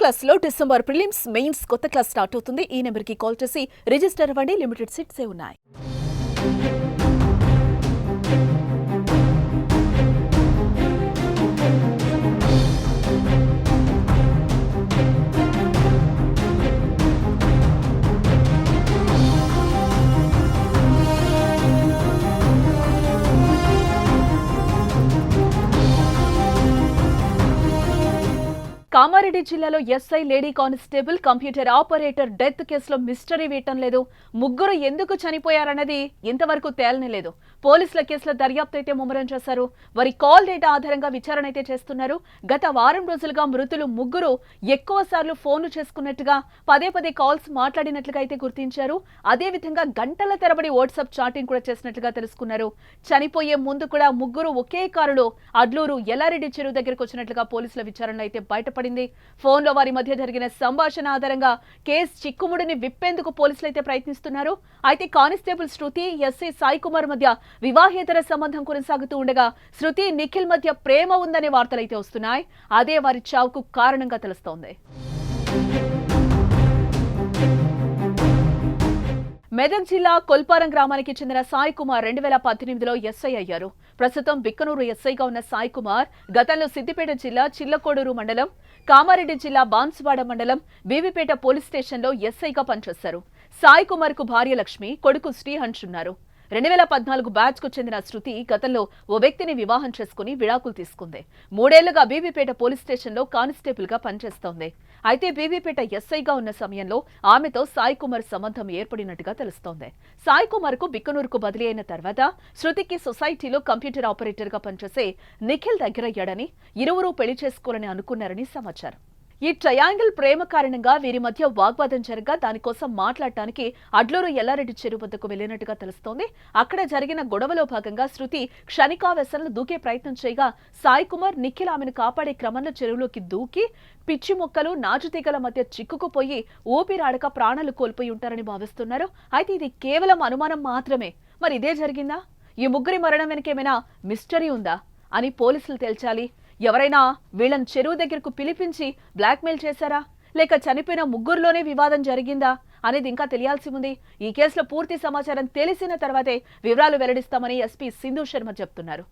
Class లో December prelims mains కొత్త class start అవుతుంది. ఈ నెంబర్ కి కాల్ చేసి రిజిస్టర్ అవ్వండి. లిమిటెడ్ సీట్సే ఉన్నాయి. కామారెడ్డి జిల్లాలో SI lady constable computer operator death కేసులో మిస్టరీ వీయటం లేదు. ముగ్గురు ఎందుకు చనిపోయారన్నది ఇంతవరకు తేలనేలేదు. పోలీసుల కేసుల దర్యాప్తు అయితే ముమ్మరం చేశారు. వారి కాల్ డేటా ఆధారంగా విచారణ అయితే చేస్తున్నారు. గత వారం రోజులుగా మృతులు ముగ్గురు ఎక్కువ సార్లు ఫోన్లు చేసుకున్నట్టుగా పదే పదే కాల్స్ మాట్లాడినట్లుగా అయితే గుర్తించారు. అదేవిధంగా గంటల తరబడి వాట్సాప్ చాటింగ్ కూడా చేసినట్లుగా తెలుసుకున్నారు. చనిపోయే ముందు కూడా ముగ్గురు ఒకే కారులో అడ్లూరు ఎల్లారెడ్డి చెరువు దగ్గరకు వచ్చినట్లుగా పోలీసుల విచారణలో అయితే బయటపడింది. ఫోన్ లో వారి మధ్య జరిగిన సంభాషణ ఆధారంగా కేసు చిక్కుముడిని విప్పేందుకు పోలీసులు అయితే ప్రయత్నిస్తున్నారు. అయితే కానిస్టేబుల్ శృతి, ఎస్ఐ సాయి కుమార్ మధ్య వివాహేతర సంబంధం కొనసాగుతూ ఉండగా శృతి, నిఖిల్ మధ్య ప్రేమ ఉందనే వార్తలు అయితే వస్తున్నాయి. అదే వారి చావుకు కారణంగా తెలుస్తోంది. మెదక్ జిల్లా కొల్పారం గ్రామానికి చెందిన సాయి కుమార్ 2018లో ఎస్ఐ అయ్యారు. ప్రస్తుతం బిక్కనూరు ఎస్ఐగా ఉన్న సాయి కుమార్ గతంలో సిద్దిపేట జిల్లా చిల్లకోడూరు మండలం, కామారెడ్డి జిల్లా బాన్సువాడ మండలం బీబీపేట పోలీస్ స్టేషన్లో ఎస్ఐగా పనిచేశారు. సాయి కుమార్ కు భార్య లక్ష్మి, కొడుకు శ్రీహంష్ ఉన్నారు. 2014 బ్యాచ్ కు చెందిన శృతి గతంలో ఓ వ్యక్తిని వివాహం చేసుకుని విడాకులు తీసుకుంది. 3 ఏళ్లుగా బీబీపేట పోలీస్ స్టేషన్లో కానిస్టేబుల్ గా పనిచేస్తోంది. అయితే బీబీపేట ఎస్ఐగా ఉన్న సమయంలో ఆమెతో సాయి కుమార్ సంబంధం ఏర్పడినట్టుగా తెలుస్తోంది. సాయి కుమార్ కు బిక్కనూరుకు బదిలీ అయిన తర్వాత శృతికి సొసైటీలో కంప్యూటర్ ఆపరేటర్ గా పనిచేసే నిఖిల్ దగ్గరయ్యాడని, ఇరువురు పెళ్లి చేసుకోవాలని అనుకున్నారని సమాచారం. ఈ ట్రయాంగిల్ ప్రేమ కారణంగా వీరి మధ్య వాగ్వాదం జరగగా దానికోసం మాట్లాడటానికి అడ్లూరు ఎల్లారెడ్డి చెరువు వద్దకు వెళ్లినట్టుగా తెలుస్తోంది. అక్కడ జరిగిన గొడవలో భాగంగా శృతి క్షణికావేశంలో దూకే ప్రయత్నం చేయగా సాయి కుమార్, నిఖిల్ ఆమెను కాపాడే క్రమంలో చెరువులోకి దూకి పిచ్చి మొక్కలు, నాచుతీగల మధ్య చిక్కుకుపోయి ఊపిరాడక ప్రాణాలు కోల్పోయి ఉంటారని భావిస్తున్నారు. అయితే ఇది కేవలం అనుమానం మాత్రమే. మరి ఇదే జరిగిందా? ఈ ముగ్గురి మరణం వెనకేమైనా మిస్టరీ ఉందా అని పోలీసులు తేల్చాలి. ఎవరైనా వీళ్ళని చెరువు దగ్గరకు పిలిపించి బ్లాక్మెయిల్ చేశారా, లేక చనిపోయిన ముగ్గురులోనే వివాదం జరిగిందా అనేది ఇంకా తెలియాల్సి ఉంది. ఈ కేసులో పూర్తి సమాచారం తెలిసిన తర్వాతే వివరాలు వెల్లడిస్తామని ఎస్పీ సింధు శర్మ చెప్తున్నారు.